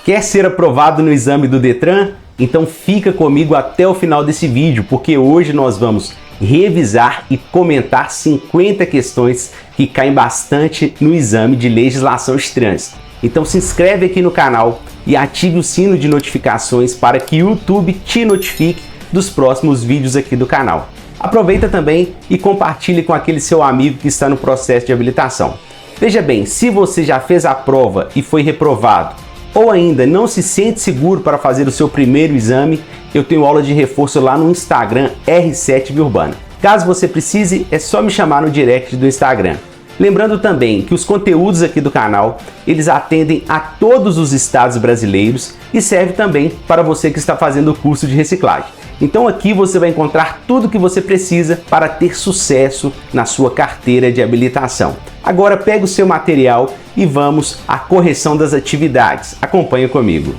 Quer ser aprovado no exame do Detran? Então fica comigo até o final desse vídeo, porque hoje nós vamos revisar e comentar 50 questões que caem bastante no exame de legislação de trânsito. Então se inscreve aqui no canal e ative o sino de notificações para que o YouTube te notifique dos próximos vídeos aqui do canal. Aproveita também e compartilhe com aquele seu amigo que está no processo de habilitação. Veja bem, se você já fez a prova e foi reprovado, ou ainda não se sente seguro para fazer o seu primeiro exame, eu tenho aula de reforço lá no Instagram R7 Viurbana. Caso você precise, é só me chamar no direct do Instagram. Lembrando também que os conteúdos aqui do canal, eles atendem a todos os estados brasileiros e serve também para você que está fazendo o curso de reciclagem. Então aqui você vai encontrar tudo o que você precisa para ter sucesso na sua carteira de habilitação. Agora pega o seu material e vamos à correção das atividades. Acompanhe comigo.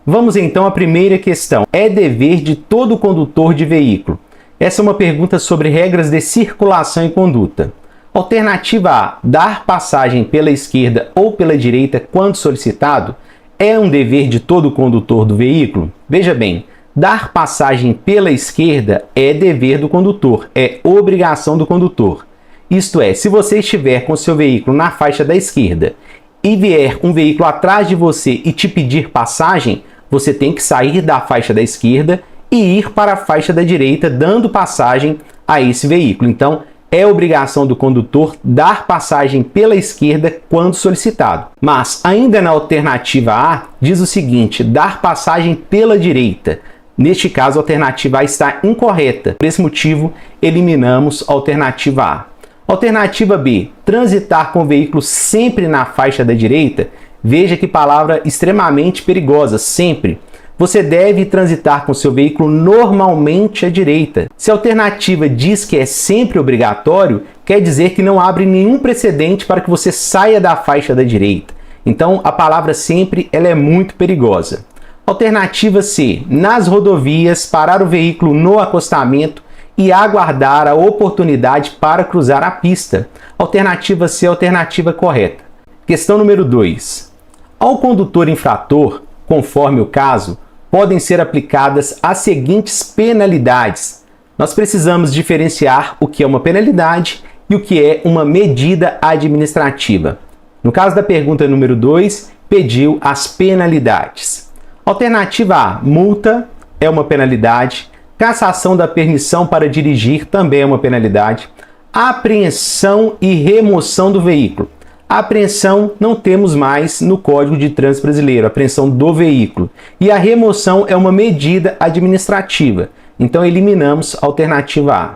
Vamos então à primeira questão. É dever de todo condutor de veículo? Essa é uma pergunta sobre regras de circulação e conduta. Alternativa A, dar passagem pela esquerda ou pela direita quando solicitado, é um dever de todo condutor do veículo? Veja bem, dar passagem pela esquerda é dever do condutor, é obrigação do condutor. Isto é, se você estiver com seu veículo na faixa da esquerda e vier um veículo atrás de você e te pedir passagem, você tem que sair da faixa da esquerda e ir para a faixa da direita, dando passagem a esse veículo. Então, é obrigação do condutor dar passagem pela esquerda quando solicitado. Mas, ainda na alternativa A, diz o seguinte, dar passagem pela direita. Neste caso, a alternativa A está incorreta. Por esse motivo, eliminamos a alternativa A. Alternativa B, transitar com o veículo sempre na faixa da direita. Veja que palavra extremamente perigosa, sempre. Você deve transitar com seu veículo normalmente à direita. Se a alternativa diz que é sempre obrigatório, quer dizer que não abre nenhum precedente para que você saia da faixa da direita. Então, a palavra sempre ela é muito perigosa. Alternativa C, nas rodovias, parar o veículo no acostamento e aguardar a oportunidade para cruzar a pista. Alternativa C é a alternativa correta. Questão número 2. Ao condutor infrator, conforme o caso, podem ser aplicadas as seguintes penalidades. Nós precisamos diferenciar o que é uma penalidade e o que é uma medida administrativa. No caso da pergunta número 2, pediu as penalidades. Alternativa A, multa é uma penalidade. Cassação da permissão para dirigir também é uma penalidade. Apreensão e remoção do veículo. A apreensão não temos mais no Código de Trânsito Brasileiro, a apreensão do veículo. E a remoção é uma medida administrativa. Então eliminamos a alternativa A.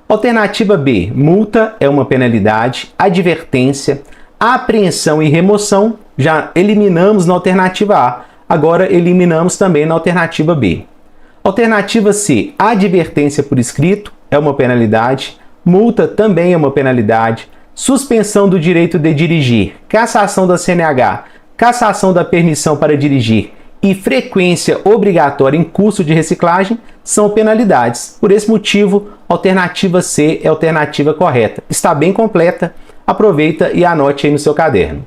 Alternativa B, multa é uma penalidade, advertência, apreensão e remoção, já eliminamos na alternativa A. Agora eliminamos também na alternativa B. Alternativa C, advertência por escrito é uma penalidade, multa também é uma penalidade, suspensão do direito de dirigir, cassação da CNH, cassação da permissão para dirigir e frequência obrigatória em curso de reciclagem são penalidades. Por esse motivo, a alternativa C é a alternativa correta. Está bem completa, aproveita e anote aí no seu caderno.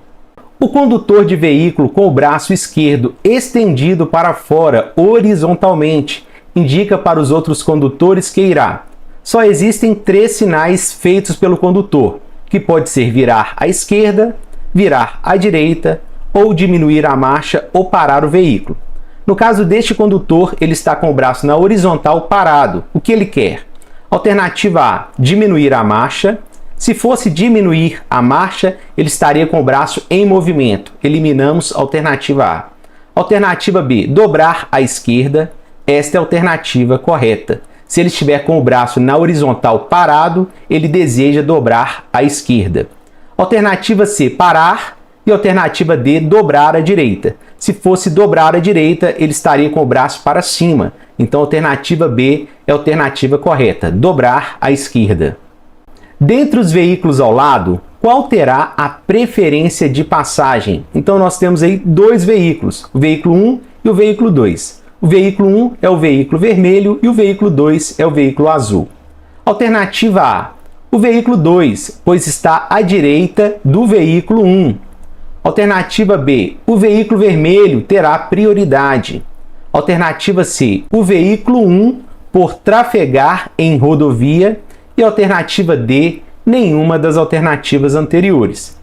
O condutor de veículo com o braço esquerdo estendido para fora horizontalmente indica para os outros condutores que irá. Só existem 3 sinais feitos pelo condutor, que pode ser virar à esquerda, virar à direita ou diminuir a marcha ou parar o veículo. No caso deste condutor, ele está com o braço na horizontal parado. O que ele quer? Alternativa A, diminuir a marcha. Se fosse diminuir a marcha, ele estaria com o braço em movimento. Eliminamos a alternativa A. Alternativa B, dobrar à esquerda. Esta é a alternativa correta. Se ele estiver com o braço na horizontal parado, ele deseja dobrar à esquerda. Alternativa C, parar. E alternativa D, dobrar à direita. Se fosse dobrar à direita, ele estaria com o braço para cima. Então a alternativa B é a alternativa correta, dobrar à esquerda. Dentre os veículos ao lado, qual terá a preferência de passagem? Então nós temos aí 2 veículos, o veículo 1 e o veículo 2. O veículo 1 é o veículo vermelho e o veículo 2 é o veículo azul. Alternativa A, o veículo 2, pois está à direita do veículo 1. Alternativa B, o veículo vermelho terá prioridade. Alternativa C, o veículo 1 por trafegar em rodovia. E alternativa D, nenhuma das alternativas anteriores.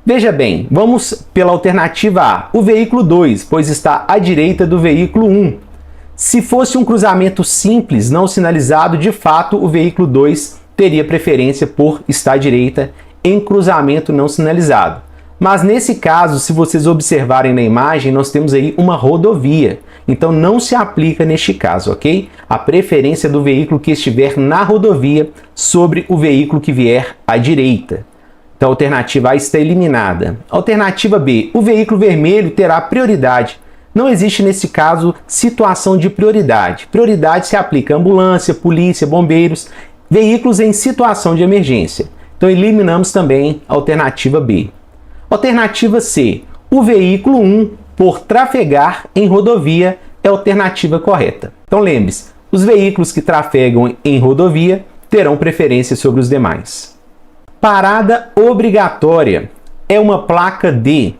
Veja bem, vamos pela alternativa A, o veículo 2, pois está à direita do veículo 1. Se fosse um cruzamento simples, não sinalizado, de fato o veículo 2 teria preferência por estar à direita em cruzamento não sinalizado. Mas nesse caso, se vocês observarem na imagem, nós temos aí uma rodovia. Então não se aplica neste caso, ok? A preferência do veículo que estiver na rodovia sobre o veículo que vier à direita. Então a alternativa A está eliminada. Alternativa B, o veículo vermelho terá prioridade. Não existe nesse caso situação de prioridade. Prioridade se aplica a ambulância, polícia, bombeiros, veículos em situação de emergência. Então eliminamos também a alternativa B. Alternativa C, o veículo 1 por trafegar em rodovia é a alternativa correta. Então lembre-se, os veículos que trafegam em rodovia terão preferência sobre os demais. Parada obrigatória é uma placa D.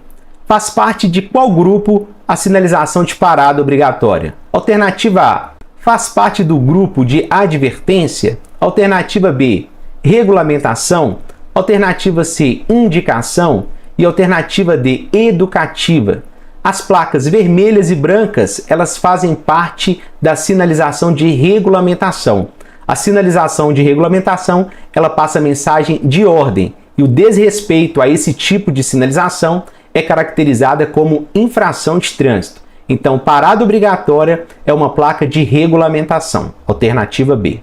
Faz parte de qual grupo a sinalização de parada obrigatória? Alternativa A, faz parte do grupo de advertência. Alternativa B, regulamentação. Alternativa C, indicação. E alternativa D, educativa. As placas vermelhas e brancas, elas fazem parte da sinalização de regulamentação. A sinalização de regulamentação, ela passa a mensagem de ordem, e o desrespeito a esse tipo de sinalização é caracterizada como infração de trânsito. Então, parada obrigatória é uma placa de regulamentação. Alternativa B.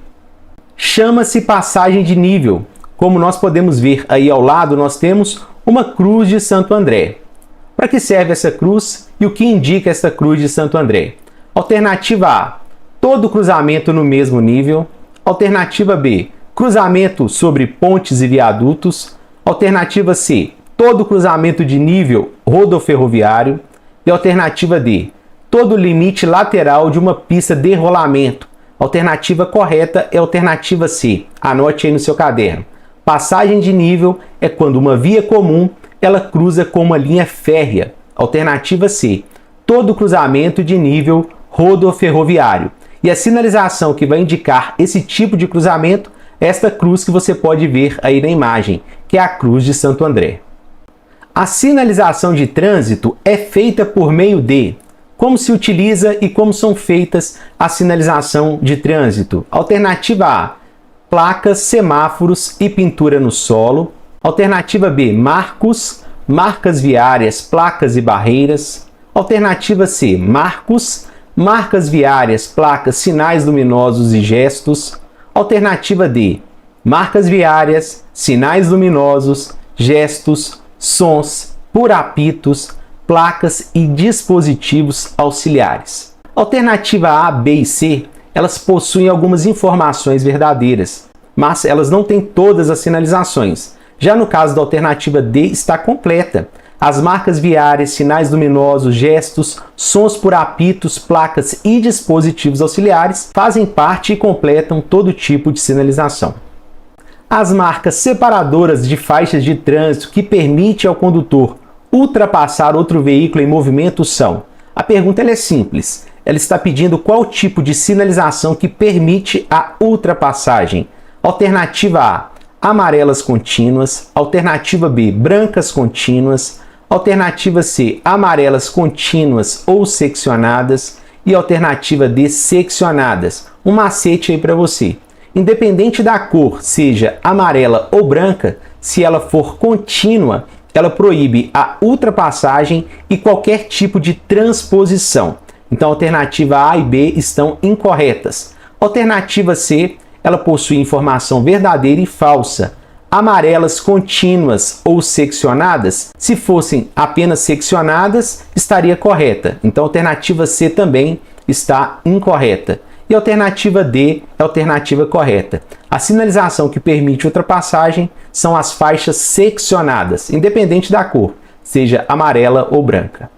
Chama-se passagem de nível. Como nós podemos ver aí ao lado, nós temos uma cruz de Santo André. Para que serve essa cruz e o que indica essa cruz de Santo André? Alternativa A, todo cruzamento no mesmo nível. Alternativa B, cruzamento sobre pontes e viadutos. Alternativa C, todo cruzamento de nível rodoferroviário. E alternativa D, todo limite lateral de uma pista de rolamento. Alternativa correta é a alternativa C. Anote aí no seu caderno. Passagem de nível é quando uma via comum ela cruza com uma linha férrea. Alternativa C. Todo cruzamento de nível rodoferroviário. E a sinalização que vai indicar esse tipo de cruzamento é esta cruz que você pode ver aí na imagem, que é a cruz de Santo André. A sinalização de trânsito é feita por meio de... Como se utiliza e como são feitas a sinalização de trânsito? Alternativa A, placas, semáforos e pintura no solo. Alternativa B, marcos, marcas viárias, placas e barreiras. Alternativa C, marcos, marcas viárias, placas, sinais luminosos e gestos. Alternativa D, marcas viárias, sinais luminosos, gestos, sons, por apitos, placas e dispositivos auxiliares. Alternativa A, B e C, elas possuem algumas informações verdadeiras, mas elas não têm todas as sinalizações. Já no caso da alternativa D, está completa. As marcas viárias, sinais luminosos, gestos, sons por apitos, placas e dispositivos auxiliares fazem parte e completam todo tipo de sinalização. As marcas separadoras de faixas de trânsito que permitem ao condutor ultrapassar outro veículo em movimento são... A pergunta ela é simples. Ela está pedindo qual tipo de sinalização que permite a ultrapassagem. Alternativa A, amarelas contínuas. Alternativa B, brancas contínuas. Alternativa C, amarelas contínuas ou seccionadas. E alternativa D, seccionadas. Um macete aí para você. Independente da cor, seja amarela ou branca, se ela for contínua, ela proíbe a ultrapassagem e qualquer tipo de transposição. Então, a alternativa A e B estão incorretas. Alternativa C, ela possui informação verdadeira e falsa. Amarelas contínuas ou seccionadas, se fossem apenas seccionadas, estaria correta. Então, a alternativa C também está incorreta. E a alternativa D é a alternativa correta. A sinalização que permite ultrapassagem são as faixas seccionadas, independente da cor, seja amarela ou branca.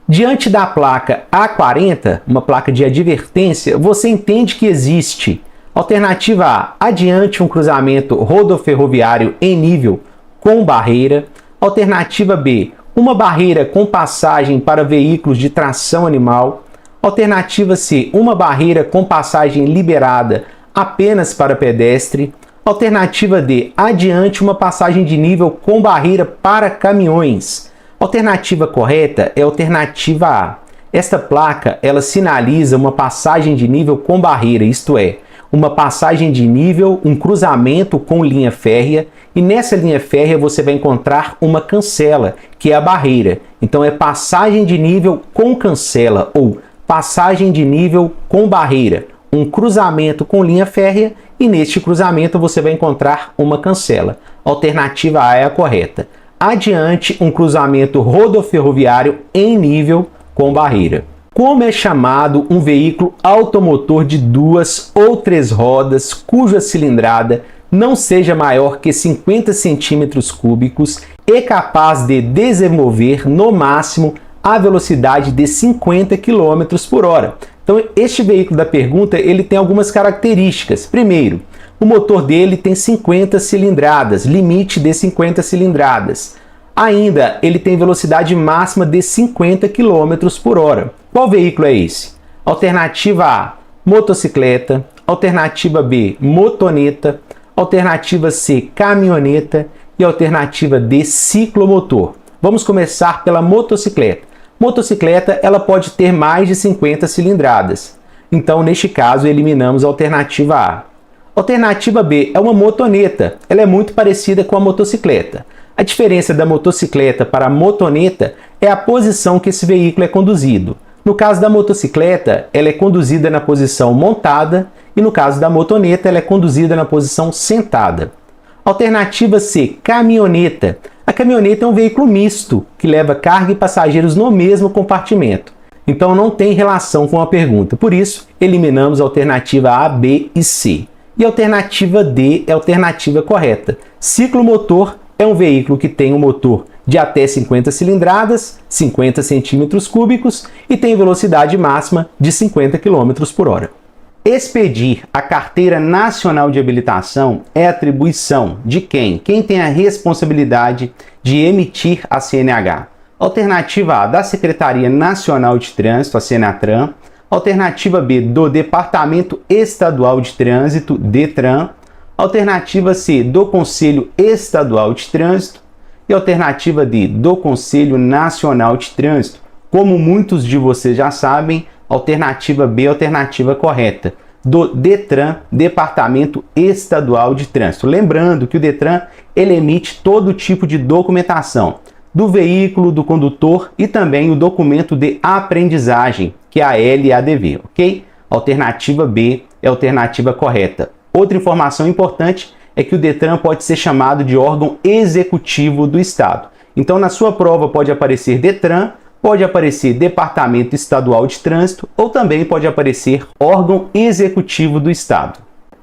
Diante da placa A40, uma placa de advertência, você entende que existe alternativa A, adiante um cruzamento rodoferroviário em nível com barreira. Alternativa B, uma barreira com passagem para veículos de tração animal. Alternativa C, uma barreira com passagem liberada apenas para pedestre. Alternativa D, adiante uma passagem de nível com barreira para caminhões. Alternativa correta é a alternativa A. Esta placa, ela sinaliza uma passagem de nível com barreira, isto é, uma passagem de nível, um cruzamento com linha férrea, e nessa linha férrea você vai encontrar uma cancela, que é a barreira. Então é passagem de nível com cancela ou passagem de nível com barreira, um cruzamento com linha férrea, e neste cruzamento você vai encontrar uma cancela. Alternativa A é a correta. Adiante, um cruzamento rodoferroviário em nível com barreira. Como é chamado um veículo automotor de 2 ou 3 rodas cuja cilindrada não seja maior que 50 centímetros cúbicos e capaz de desenvolver no máximo a velocidade de 50 km por hora? Então, este veículo da pergunta ele tem algumas características. Primeiro, o motor dele tem 50 cilindradas, limite de 50 cilindradas. Ainda, ele tem velocidade máxima de 50 km por hora. Qual veículo é esse? Alternativa A, motocicleta. Alternativa B, motoneta. Alternativa C, caminhoneta. E alternativa D, ciclomotor. Vamos começar pela motocicleta. Motocicleta, ela pode ter mais de 50 cilindradas. Então, neste caso, eliminamos a alternativa A. Alternativa B é uma motoneta. Ela é muito parecida com a motocicleta. A diferença da motocicleta para a motoneta é a posição que esse veículo é conduzido. No caso da motocicleta, ela é conduzida na posição montada e no caso da motoneta, ela é conduzida na posição sentada. Alternativa C, caminhoneta. A caminhoneta é um veículo misto que leva carga e passageiros no mesmo compartimento. Então não tem relação com a pergunta. Por isso, eliminamos a alternativa A, B e C. E a alternativa D é a alternativa correta. Ciclomotor é um veículo que tem um motor de até 50 cilindradas, 50 centímetros cúbicos e tem velocidade máxima de 50 km por hora. Expedir a Carteira Nacional de Habilitação é atribuição de quem? Quem tem a responsabilidade de emitir a CNH? Alternativa A, da Secretaria Nacional de Trânsito, a Senatran. Alternativa B, do Departamento Estadual de Trânsito, DETRAN. Alternativa C, do Conselho Estadual de Trânsito. E alternativa D, do Conselho Nacional de Trânsito. Como muitos de vocês já sabem, alternativa B é a alternativa correta, do DETRAN, Departamento Estadual de Trânsito. Lembrando que o DETRAN ele emite todo tipo de documentação do veículo, do condutor e também o documento de aprendizagem, que é a LADV, ok? Alternativa B é a alternativa correta. Outra informação importante é que o DETRAN pode ser chamado de órgão executivo do Estado. Então, na sua prova pode aparecer DETRAN, pode aparecer Departamento Estadual de Trânsito ou também pode aparecer órgão executivo do Estado.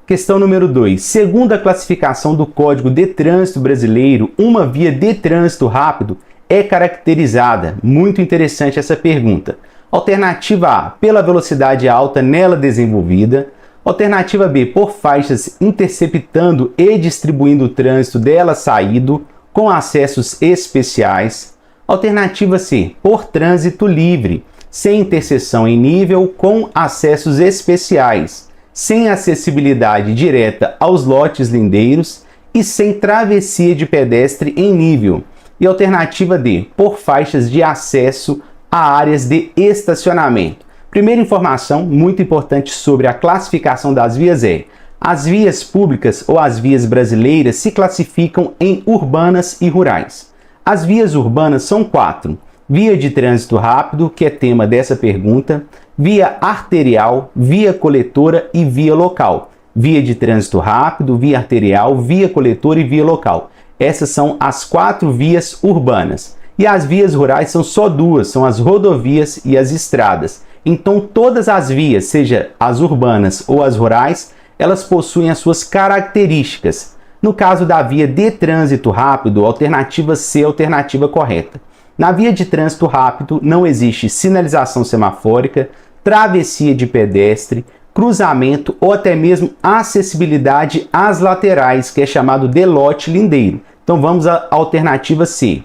Questão número 2. Segundo a classificação do Código de Trânsito Brasileiro, uma via de trânsito rápido é caracterizada. Muito interessante essa pergunta. Alternativa A, pela velocidade alta nela desenvolvida. Alternativa B, por faixas interceptando e distribuindo o trânsito dela saído, com acessos especiais. Alternativa C, por trânsito livre, sem interseção em nível, com acessos especiais, sem acessibilidade direta aos lotes lindeiros e sem travessia de pedestre em nível. E alternativa D, por faixas de acesso a áreas de estacionamento. Primeira informação muito importante sobre a classificação das vias é: as vias públicas ou as vias brasileiras se classificam em urbanas e rurais. As vias urbanas são 4. Via de trânsito rápido, que é tema dessa pergunta, via arterial, via coletora e via local. Via de trânsito rápido, via arterial, via coletora e via local. Essas são as 4 vias urbanas. E as vias rurais são só 2, são as rodovias e as estradas. Então todas as vias, seja as urbanas ou as rurais, elas possuem as suas características. No caso da via de trânsito rápido, alternativa C é a alternativa correta. Na via de trânsito rápido não existe sinalização semafórica, travessia de pedestre, cruzamento ou até mesmo acessibilidade às laterais, que é chamado de lote lindeiro. Então vamos à alternativa C.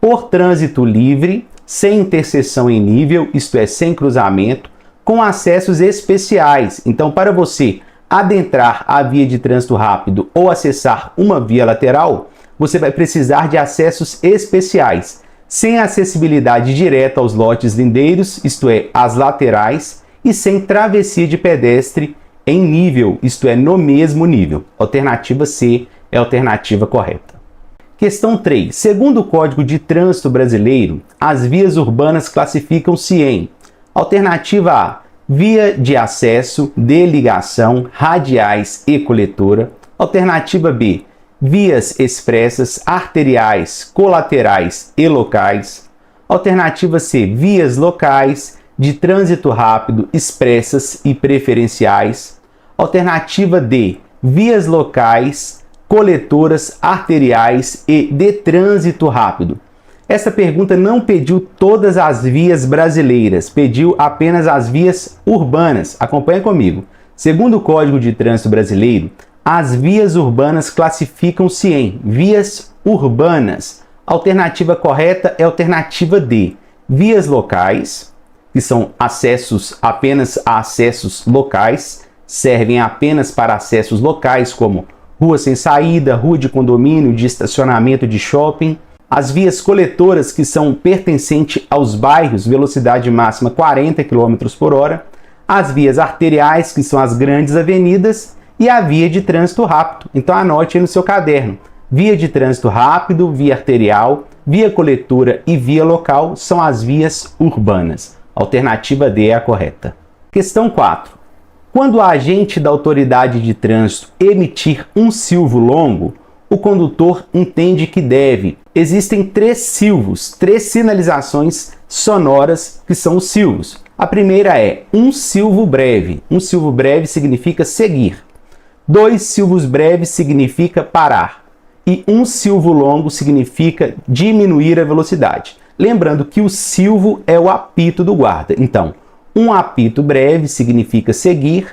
por trânsito livre, sem interseção em nível, isto é, sem cruzamento, com acessos especiais. Então, para você adentrar a via de trânsito rápido ou acessar uma via lateral, você vai precisar de acessos especiais, sem acessibilidade direta aos lotes lindeiros, isto é, às laterais, e sem travessia de pedestre em nível, isto é, no mesmo nível. Alternativa C é a alternativa correta. Questão 3. Segundo o Código de Trânsito Brasileiro, as vias urbanas classificam-se em: alternativa A, via de acesso, de ligação, radiais e coletora. Alternativa B, vias expressas, arteriais, colaterais e locais. Alternativa C, vias locais, de trânsito rápido, expressas e preferenciais. Alternativa D, vias locais, coletoras, arteriais e de trânsito rápido. Essa pergunta não pediu todas as vias brasileiras, pediu apenas as vias urbanas. Acompanha comigo. Segundo o Código de Trânsito Brasileiro, as vias urbanas classificam-se em vias urbanas. A alternativa correta é a alternativa D. Vias locais, que são acessos apenas a acessos locais, servem apenas para acessos locais, como rua sem saída, rua de condomínio, de estacionamento de shopping. As vias coletoras, que são pertencentes aos bairros, velocidade máxima 40 km por hora. As vias arteriais, que são as grandes avenidas. E a via de trânsito rápido. Então anote aí no seu caderno. Via de trânsito rápido, via arterial, via coletora e via local são as vias urbanas. Alternativa D é a correta. Questão 4. Quando o agente da autoridade de trânsito emitir um silvo longo, o condutor entende que deve. Existem 3 silvos, 3 sinalizações sonoras que são os silvos. A primeira é um silvo breve. Um silvo breve significa seguir. 2 silvos breves significa parar. E um silvo longo significa diminuir a velocidade. Lembrando que o silvo é o apito do guarda. Então, um apito breve significa seguir,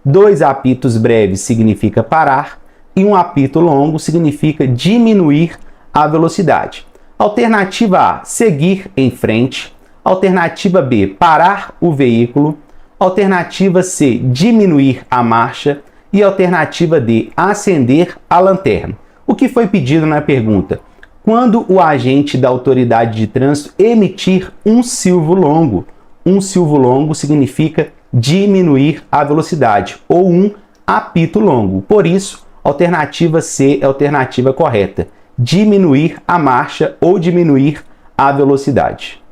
2 apitos breves significa parar, e um apito longo significa diminuir a velocidade. Alternativa A, seguir em frente. Alternativa B, parar o veículo. Alternativa C, diminuir a marcha. E alternativa D, acender a lanterna. O que foi pedido na pergunta? Quando o agente da autoridade de trânsito emitir um silvo longo. Um silvo longo significa diminuir a velocidade, ou um apito longo. Por isso, alternativa C é a alternativa correta. Diminuir a marcha ou diminuir a velocidade.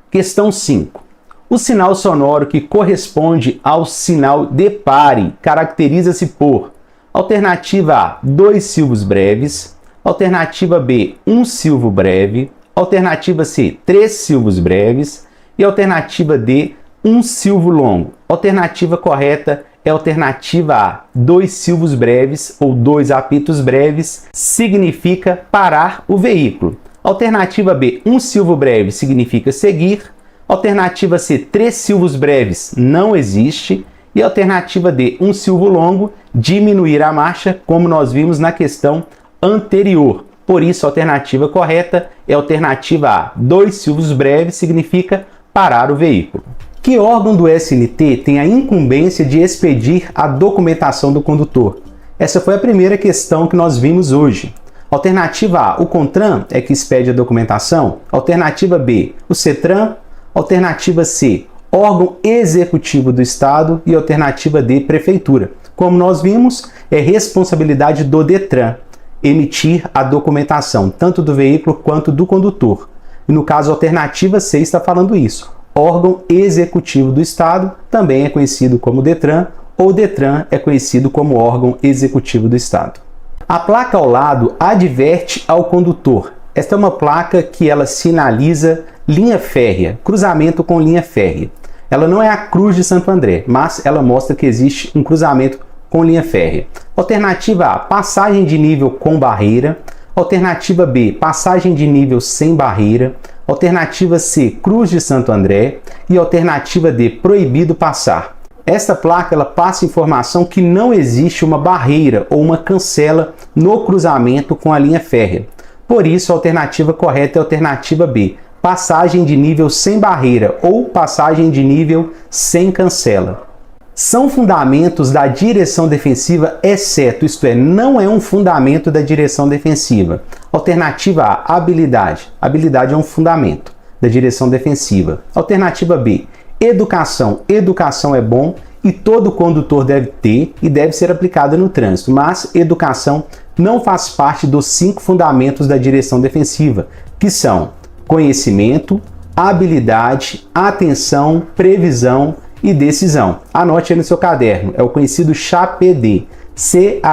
Questão 5. O sinal sonoro que corresponde ao sinal de pare caracteriza-se por: alternativa A, 2 silvos breves. Alternativa B, um silvo breve. Alternativa C, 3 silvos breves. E alternativa D, um silvo longo. Alternativa correta é a alternativa A, 2 silvos breves ou 2 apitos breves, significa parar o veículo. Alternativa B, um silvo breve significa seguir. Alternativa C, 3 silvos breves, não existe. E alternativa D, um silvo longo, diminuir a marcha, como nós vimos na questão anterior. Por isso, a alternativa correta é a alternativa A, 2 silvos breves significa parar o veículo. Que órgão do SNT tem a incumbência de expedir a documentação do condutor? Essa foi a primeira questão que nós vimos hoje. Alternativa A, o CONTRAN é que expede a documentação. Alternativa B, o CETRAN. Alternativa C, órgão executivo do Estado. E alternativa D, prefeitura. Como nós vimos, é responsabilidade do DETRAN emitir a documentação, tanto do veículo quanto do condutor. E no caso, a alternativa C está falando isso. Órgão executivo do Estado também é conhecido como DETRAN, ou DETRAN é conhecido como órgão executivo do Estado. A placa ao lado adverte ao condutor. Esta é uma placa que ela sinaliza linha férrea, cruzamento com linha férrea. Ela não é a Cruz de Santo André, mas ela mostra que existe um cruzamento com linha férrea. Alternativa A, passagem de nível com barreira. Alternativa B, passagem de nível sem barreira. Alternativa C, Cruz de Santo André. E alternativa D, proibido passar. Esta placa ela passa informação que não existe uma barreira ou uma cancela no cruzamento com a linha férrea. Por isso, a alternativa correta é a alternativa B, passagem de nível sem barreira ou passagem de nível sem cancela. São fundamentos da direção defensiva, exceto, isto é, não é um fundamento da direção defensiva. Alternativa A, habilidade. Habilidade é um fundamento da direção defensiva. Alternativa B, educação. Educação é bom e todo condutor deve ter e deve ser aplicada no trânsito, mas educação não faz parte dos 5 fundamentos da direção defensiva, que são conhecimento, habilidade, atenção, previsão e decisão. Anote aí no seu caderno, é o conhecido CHAPD, CHAPD.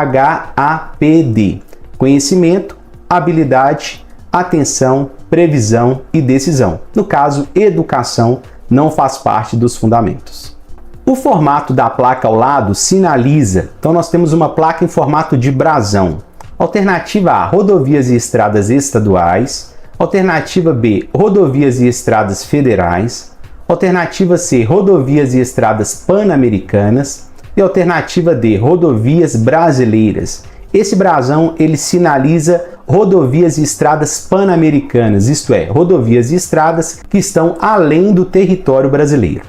Conhecimento, habilidade, atenção, previsão e decisão. No caso, educação não faz parte dos fundamentos. O formato da placa ao lado sinaliza, então nós temos uma placa em formato de brasão. Alternativa A, rodovias e estradas estaduais. Alternativa B, rodovias e estradas federais. Alternativa C, rodovias e estradas pan-americanas. E alternativa D, rodovias brasileiras. Esse brasão ele sinaliza rodovias e estradas pan-americanas, isto é, rodovias e estradas que estão além do território brasileiro.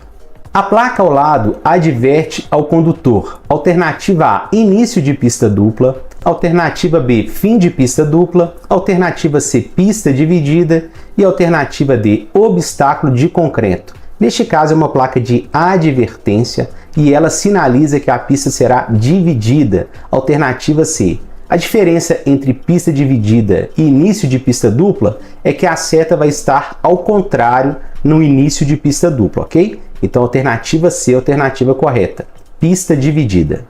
A placa ao lado adverte ao condutor. Alternativa A, início de pista dupla. Alternativa B, fim de pista dupla. Alternativa C, pista dividida. E alternativa D, obstáculo de concreto. Neste caso é uma placa de advertência e ela sinaliza que a pista será dividida. Alternativa C. A diferença entre pista dividida e início de pista dupla é que a seta vai estar ao contrário no início de pista dupla, ok? Então, alternativa C, alternativa correta. Pista dividida.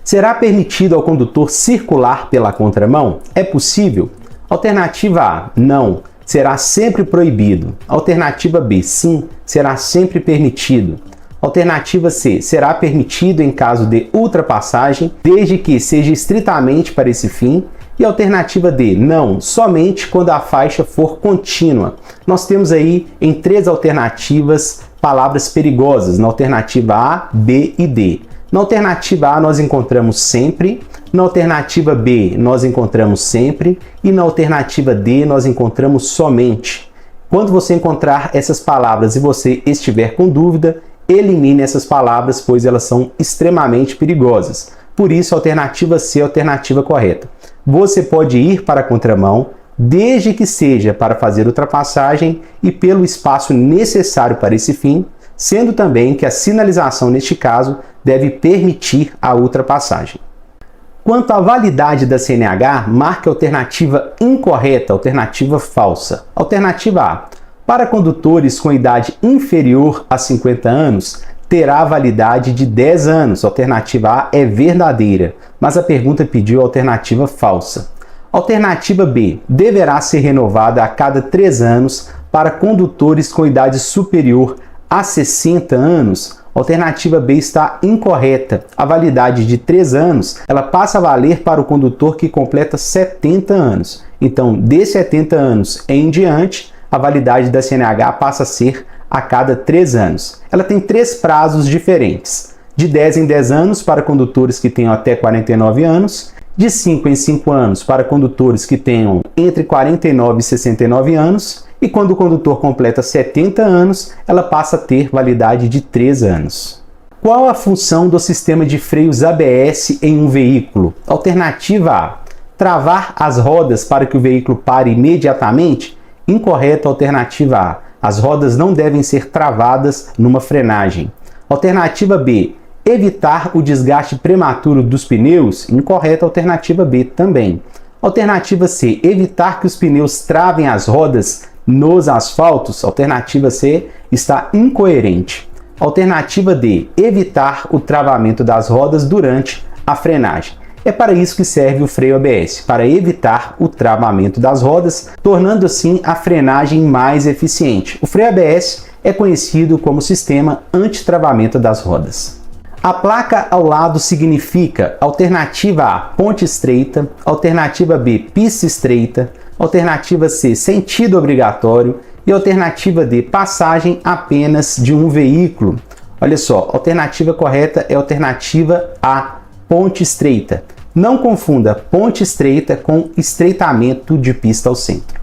Será permitido ao condutor circular pela contramão? É possível? Alternativa A, não. Será sempre proibido. Alternativa B, sim, será sempre permitido. Alternativa C, será permitido em caso de ultrapassagem, desde que seja estritamente para esse fim. E alternativa D, não, somente quando a faixa for contínua. Nós temos aí em 3 alternativas palavras perigosas, na alternativa A, B e D. Na alternativa A nós encontramos sempre, na alternativa B nós encontramos sempre e na alternativa D nós encontramos somente. Quando você encontrar essas palavras e você estiver com dúvida, elimine essas palavras, pois elas são extremamente perigosas. Por isso, a alternativa C é a alternativa correta. Você pode ir para a contramão, desde que seja para fazer ultrapassagem e pelo espaço necessário para esse fim, sendo também que a sinalização neste caso deve permitir a ultrapassagem. Quanto à validade da CNH, marque a alternativa incorreta, alternativa falsa. Alternativa A. Para condutores com idade inferior a 50 anos, terá validade de 10 anos. Alternativa A é verdadeira, mas a pergunta pediu a alternativa falsa. Alternativa B. Deverá ser renovada a cada 3 anos para condutores com idade superior a 60 anos. Alternativa B está incorreta. A validade de 3 anos, ela passa a valer para o condutor que completa 70 anos. Então, de 70 anos em diante, a validade da CNH passa a ser a cada 3 anos. Ela tem 3 prazos diferentes. De 10 em 10 anos para condutores que tenham até 49 anos, de 5 em 5 anos para condutores que tenham entre 49 e 69 anos, e quando o condutor completa 70 anos, ela passa a ter validade de 3 anos. Qual a função do sistema de freios ABS em um veículo? Alternativa A. Travar as rodas para que o veículo pare imediatamente? Incorreto, alternativa A. As rodas não devem ser travadas numa frenagem. Alternativa B. Evitar o desgaste prematuro dos pneus? Incorreto, alternativa B também. Alternativa C. Evitar que os pneus travem as rodas nos asfaltos? Alternativa C está incoerente. Alternativa D. Evitar o travamento das rodas durante a frenagem. É para isso que serve o freio ABS, para evitar o travamento das rodas, tornando assim a frenagem mais eficiente. O freio ABS é conhecido como sistema antitravamento das rodas. A placa ao lado significa alternativa A, ponte estreita, alternativa B, pista estreita, alternativa C, sentido obrigatório e alternativa D, passagem apenas de um veículo. Olha só, a alternativa correta é a alternativa A, ponte estreita. Não confunda ponte estreita com estreitamento de pista ao centro.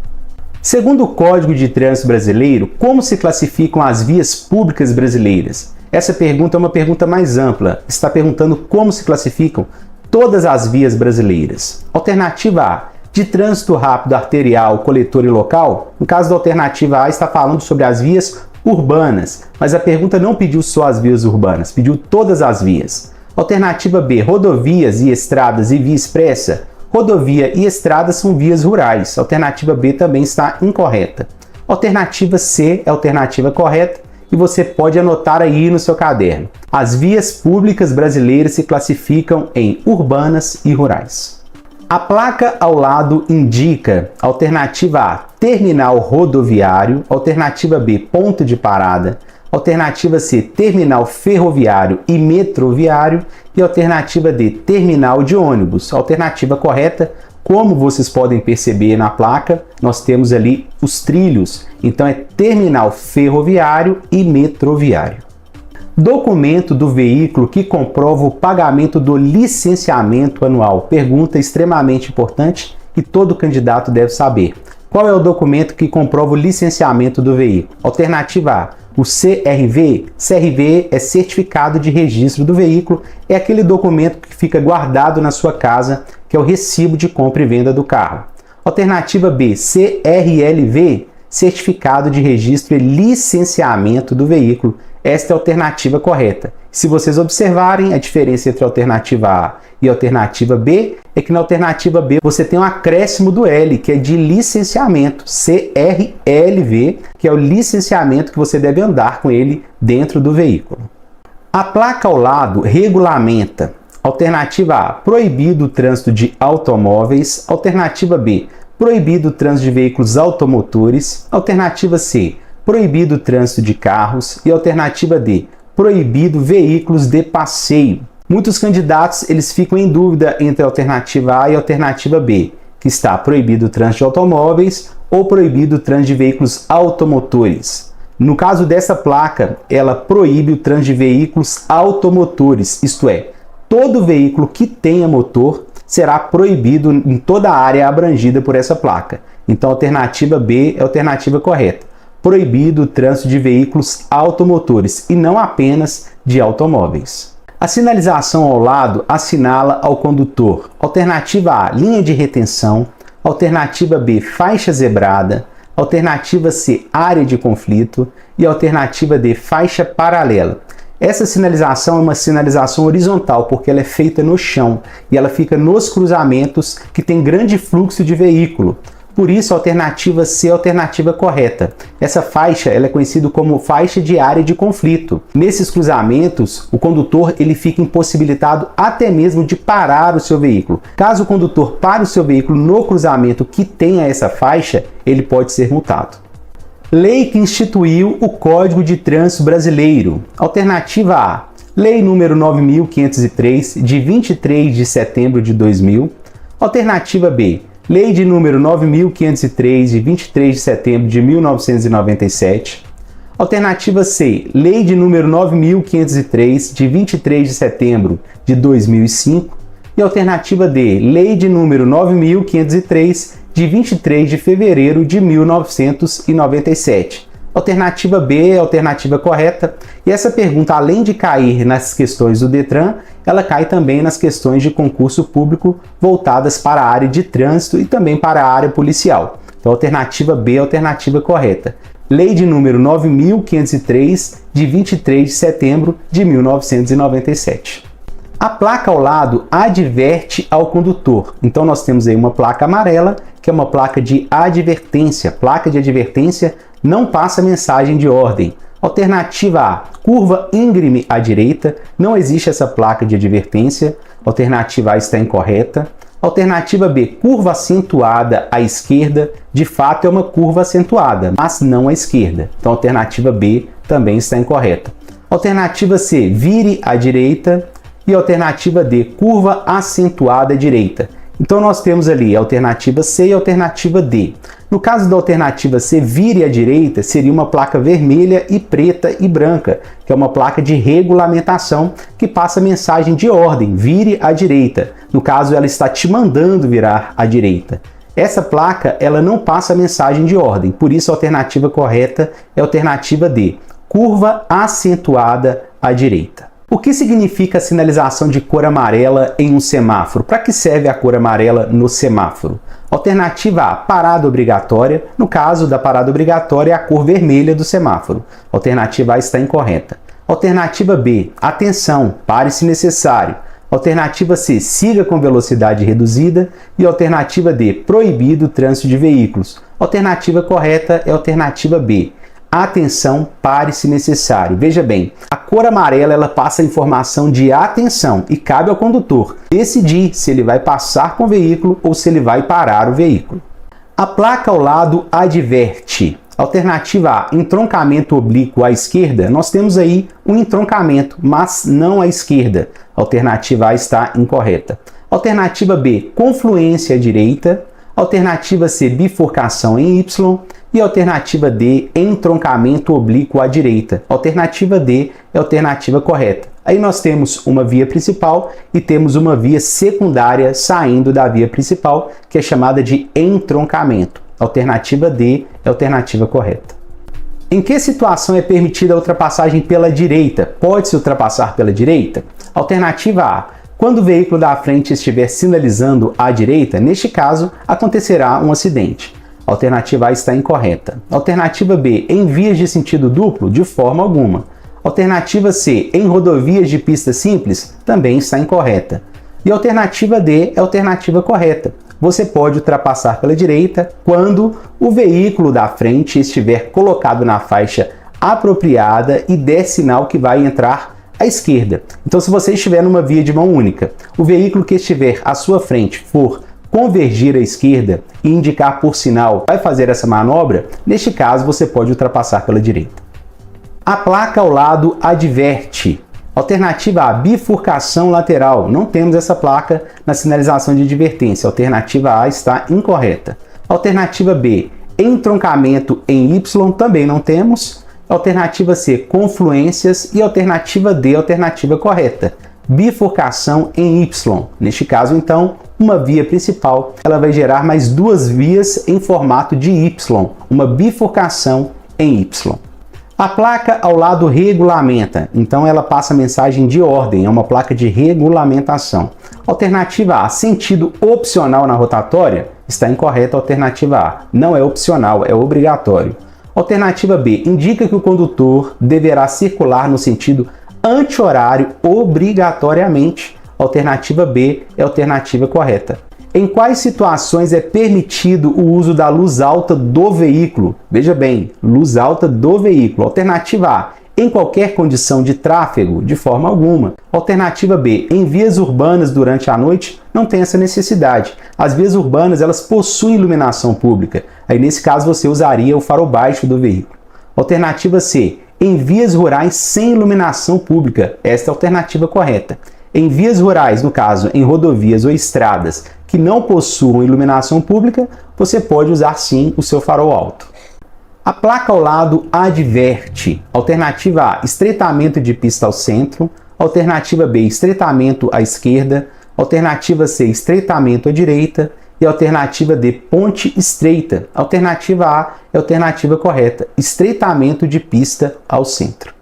Segundo o Código de Trânsito Brasileiro, como se classificam as vias públicas brasileiras? Essa pergunta é uma pergunta mais ampla. Está perguntando como se classificam todas as vias brasileiras. Alternativa A, de trânsito rápido arterial, coletor e local. No caso da alternativa A, está falando sobre as vias urbanas, mas a pergunta não pediu só as vias urbanas, pediu todas as vias. Alternativa B, rodovias e estradas e via expressa. Rodovia e estrada são vias rurais. Alternativa B também está incorreta. Alternativa C é a alternativa correta e você pode anotar aí no seu caderno. As vias públicas brasileiras se classificam em urbanas e rurais. A placa ao lado indica alternativa A, terminal rodoviário, alternativa B, ponto de parada, alternativa C, terminal ferroviário e metroviário e alternativa D, terminal de ônibus. Alternativa correta, como vocês podem perceber na placa, nós temos ali os trilhos, então é terminal ferroviário e metroviário. Documento do veículo que comprova o pagamento do licenciamento anual. Pergunta extremamente importante e todo candidato deve saber. Qual é o documento que comprova o licenciamento do veículo? Alternativa A, o CRV. CRV é Certificado de Registro do Veículo, é aquele documento que fica guardado na sua casa, que é o recibo de compra e venda do carro. Alternativa B, CRLV, Certificado de Registro e Licenciamento do Veículo. Esta é a alternativa correta. Se vocês observarem, a diferença entre a alternativa A e a alternativa B é que na alternativa B você tem um acréscimo do L, que é de licenciamento, CRLV, que é o licenciamento que você deve andar com ele dentro do veículo. A placa ao lado regulamenta. Alternativa A, proibido o trânsito de automóveis. Alternativa B, proibido o trânsito de veículos automotores. Alternativa C, proibido o trânsito de carros. E alternativa D, proibido veículos de passeio. Muitos candidatos eles ficam em dúvida entre a alternativa A e a alternativa B, que está proibido o trânsito de automóveis ou proibido o trânsito de veículos automotores. No caso dessa placa, ela proíbe o trânsito de veículos automotores, isto é, todo veículo que tenha motor será proibido em toda a área abrangida por essa placa. Então a alternativa B é a alternativa correta. Proibido o trânsito de veículos automotores e não apenas de automóveis. A sinalização ao lado assinala ao condutor. Alternativa A, linha de retenção. Alternativa B, faixa zebrada. Alternativa C, área de conflito. E alternativa D, faixa paralela. Essa sinalização é uma sinalização horizontal, porque ela é feita no chão e ela fica nos cruzamentos que tem grande fluxo de veículo. Por isso, a alternativa C é a alternativa correta. Essa faixa ela é conhecida como faixa de área de conflito. Nesses cruzamentos, o condutor ele fica impossibilitado até mesmo de parar o seu veículo. Caso o condutor pare o seu veículo no cruzamento que tenha essa faixa, ele pode ser multado. Lei que instituiu o Código de Trânsito Brasileiro. Alternativa A, Lei número 9.503, de 23 de setembro de 2000. Alternativa B, Lei de número 9.503, de 23 de setembro de 1997. Alternativa C, Lei de número 9.503, de 23 de setembro de 2005. E alternativa D, Lei de número 9.503, de 23 de fevereiro de 1997. Alternativa B é a alternativa correta. E essa pergunta, além de cair nas questões do Detran, ela cai também nas questões de concurso público voltadas para a área de trânsito e também para a área policial. Então, a alternativa B é a alternativa correta. Lei de número 9.503, de 23 de setembro de 1997. A placa ao lado adverte ao condutor. Então, nós temos aí uma placa amarela, que é uma placa de advertência. Placa de advertência não passa mensagem de ordem. Alternativa A, curva íngreme à direita. Não existe essa placa de advertência. Alternativa A está incorreta. Alternativa B, curva acentuada à esquerda. De fato, é uma curva acentuada, mas não à esquerda. Então, a alternativa B também está incorreta. Alternativa C, vire à direita. E a alternativa D, curva acentuada à direita. Então, nós temos ali a alternativa C e a alternativa D. No caso da alternativa C, vire à direita, seria uma placa vermelha e preta e branca, que é uma placa de regulamentação que passa mensagem de ordem, vire à direita. No caso, ela está te mandando virar à direita. Essa placa, ela não passa a mensagem de ordem, por isso a alternativa correta é a alternativa D, curva acentuada à direita. O que significa a sinalização de cor amarela em um semáforo? Para que serve a cor amarela no semáforo? Alternativa A, parada obrigatória. No caso da parada obrigatória, é a cor vermelha do semáforo. Alternativa A está incorreta. Alternativa B, atenção, pare se necessário. Alternativa C, siga com velocidade reduzida. E alternativa D, proibido o trânsito de veículos. Alternativa correta é a alternativa B. Atenção, pare se necessário. Veja bem, a cor amarela ela passa a informação de atenção e cabe ao condutor decidir se ele vai passar com o veículo ou se ele vai parar o veículo. A placa ao lado adverte. Alternativa A, entroncamento oblíquo à esquerda. Nós temos aí um entroncamento, mas não à esquerda. Alternativa A está incorreta. Alternativa B, confluência à direita. Alternativa C, bifurcação em Y. E alternativa D, entroncamento oblíquo à direita. Alternativa D é a alternativa correta. Aí nós temos uma via principal e temos uma via secundária saindo da via principal, que é chamada de entroncamento. Alternativa D é a alternativa correta. Em que situação é permitida a ultrapassagem pela direita? Pode-se ultrapassar pela direita? Alternativa A, quando o veículo da frente estiver sinalizando à direita, neste caso, acontecerá um acidente. Alternativa A está incorreta. Alternativa B, em vias de sentido duplo, de forma alguma. Alternativa C, em rodovias de pista simples, também está incorreta. E a alternativa D é a alternativa correta. Você pode ultrapassar pela direita quando o veículo da frente estiver colocado na faixa apropriada e der sinal que vai entrar à esquerda. Então, se você estiver numa via de mão única, o veículo que estiver à sua frente for convergir à esquerda e indicar por sinal vai fazer essa manobra, neste caso você pode ultrapassar pela direita. A placa ao lado adverte. Alternativa A, bifurcação lateral. Não temos essa placa na sinalização de advertência. Alternativa A está incorreta. Alternativa B, entroncamento em Y. Também não temos. Alternativa C, confluências. E alternativa D, alternativa correta. Bifurcação em Y. Neste caso, então, uma via principal, ela vai gerar mais duas vias em formato de Y, uma bifurcação em Y. A placa ao lado regulamenta, então ela passa a mensagem de ordem, é uma placa de regulamentação. Alternativa A, sentido opcional na rotatória, está incorreta a alternativa A. Não é opcional, é obrigatório. Alternativa B, indica que o condutor deverá circular no sentido anti-horário obrigatoriamente. Alternativa B é a alternativa correta. Em quais situações é permitido o uso da luz alta do veículo? Veja bem, luz alta do veículo. Alternativa A, em qualquer condição de tráfego, de forma alguma. Alternativa B, em vias urbanas durante a noite, não tem essa necessidade. As vias urbanas, elas possuem iluminação pública. Aí, nesse caso, você usaria o farol baixo do veículo. Alternativa C, em vias rurais sem iluminação pública. Esta é a alternativa correta. Em vias rurais, no caso, em rodovias ou estradas que não possuam iluminação pública, você pode usar sim o seu farol alto. A placa ao lado adverte. Alternativa A, estreitamento de pista ao centro. Alternativa B, estreitamento à esquerda. Alternativa C, estreitamento à direita. E alternativa D, ponte estreita. Alternativa A é a alternativa correta, estreitamento de pista ao centro.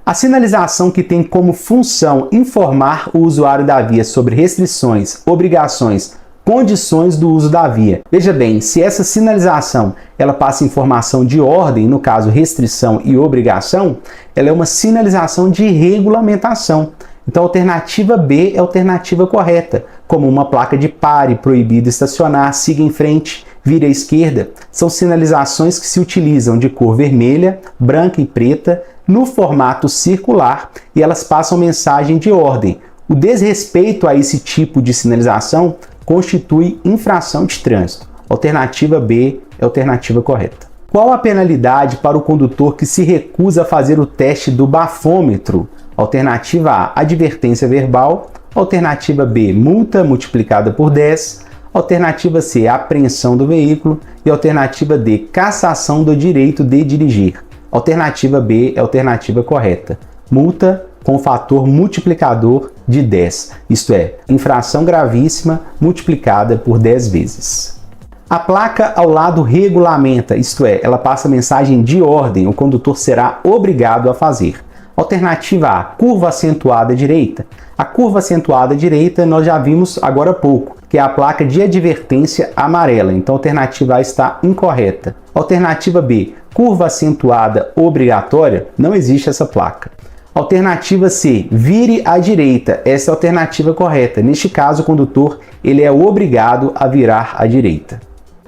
A sinalização que tem como função informar o usuário da via sobre restrições, obrigações, condições do uso da via. Veja bem, se essa sinalização ela passa informação de ordem, no caso restrição e obrigação, ela é uma sinalização de regulamentação. Então a alternativa B é a alternativa correta, como uma placa de pare, proibido estacionar, siga em frente, vire à esquerda. São sinalizações que se utilizam de cor vermelha, branca e preta, no formato circular, e elas passam mensagem de ordem. O desrespeito a esse tipo de sinalização constitui infração de trânsito. Alternativa B é a alternativa correta. Qual a penalidade para o condutor que se recusa a fazer o teste do bafômetro? Alternativa A, advertência verbal. Alternativa B, multa multiplicada por 10. Alternativa C, apreensão do veículo. E alternativa D, cassação do direito de dirigir. Alternativa B é a alternativa correta. Multa com o fator multiplicador de 10, isto é, infração gravíssima multiplicada por 10 vezes. A placa ao lado regulamenta, isto é, ela passa mensagem de ordem, o condutor será obrigado a fazer. Alternativa A, curva acentuada direita. A curva acentuada direita nós já vimos agora há pouco, que é a placa de advertência amarela, então a alternativa A está incorreta. Alternativa B, curva acentuada obrigatória, não existe essa placa. Alternativa C, vire à direita, essa é a alternativa correta. Neste caso, o condutor ele é obrigado a virar à direita.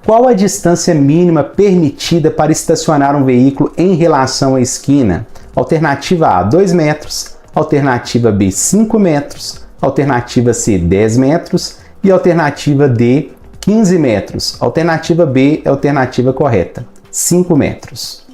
Qual a distância mínima permitida para estacionar um veículo em relação à esquina? Alternativa A, 2 metros. Alternativa B, 5 metros. Alternativa C, 10 metros. E alternativa D, 15 metros. Alternativa B é a alternativa correta, 5 metros.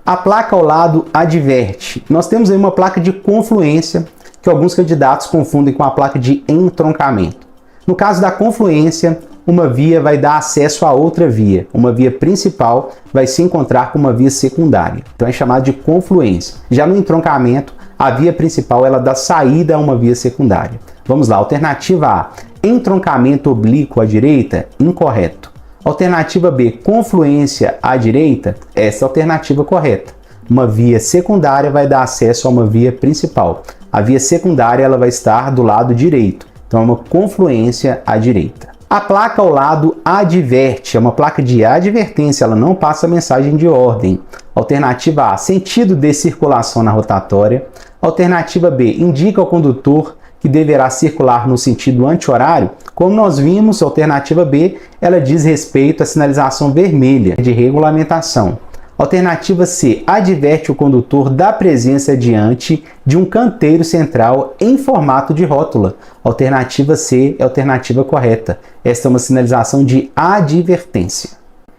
A placa ao lado adverte. Nós temos aí uma placa de confluência que alguns candidatos confundem com a placa de entroncamento. No caso da confluência, uma via vai dar acesso a outra via. Uma via principal vai se encontrar com uma via secundária. Então é chamado de confluência. Já no entroncamento, a via principal ela dá saída a uma via secundária. Vamos lá, alternativa A, entroncamento oblíquo à direita, incorreto. Alternativa B, confluência à direita, essa é a alternativa correta. Uma via secundária vai dar acesso a uma via principal. A via secundária ela vai estar do lado direito, então é uma confluência à direita. A placa ao lado adverte, é uma placa de advertência, ela não passa mensagem de ordem. Alternativa A, sentido de circulação na rotatória. Alternativa B, indica ao condutor que deverá circular no sentido anti-horário. Como nós vimos, a alternativa B, ela diz respeito à sinalização vermelha de regulamentação. Alternativa C, adverte o condutor da presença diante de um canteiro central em formato de rótula. Alternativa C é a alternativa correta. Esta é uma sinalização de advertência.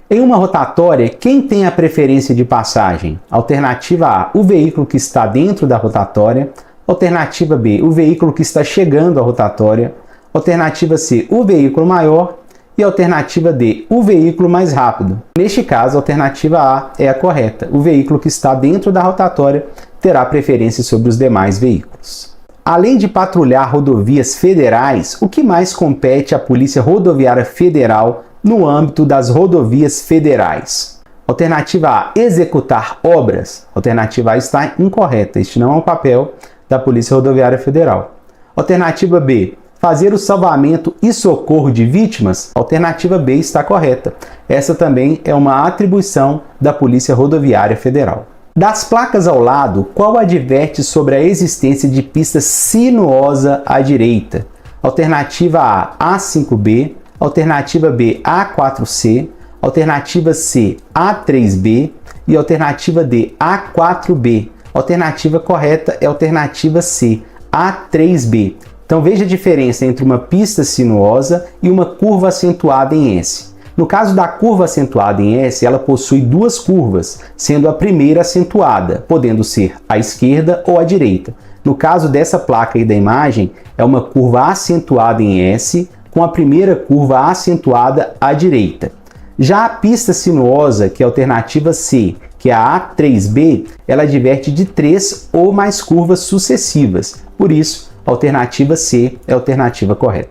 Em uma rotatória, quem tem a preferência de passagem? Alternativa A, o veículo que está dentro da rotatória. Alternativa B, o veículo que está chegando à rotatória. Alternativa C, o veículo maior. E alternativa D, o veículo mais rápido. Neste caso, a alternativa A é a correta. O veículo que está dentro da rotatória terá preferência sobre os demais veículos. Além de patrulhar rodovias federais, o que mais compete à Polícia Rodoviária Federal no âmbito das rodovias federais? Alternativa A, executar obras. Alternativa A está incorreta. Este não é um papel da Polícia Rodoviária Federal. Alternativa B, fazer o salvamento e socorro de vítimas. Alternativa B está correta. Essa também é uma atribuição da Polícia Rodoviária Federal. Das placas ao lado, qual adverte sobre a existência de pista sinuosa à direita? Alternativa A, A5B. Alternativa B, A4C. Alternativa C, A3B. E alternativa D, A4B. Alternativa correta é a alternativa C, A3B. Então veja a diferença entre uma pista sinuosa e uma curva acentuada em S. No caso da curva acentuada em S, ela possui duas curvas, sendo a primeira acentuada, podendo ser à esquerda ou à direita. No caso dessa placa aí da imagem, é uma curva acentuada em S, com a primeira curva acentuada à direita. Já a pista sinuosa, que é a alternativa C, que é a A3B, ela adverte de 3 ou mais curvas sucessivas. Por isso, a alternativa C é a alternativa correta.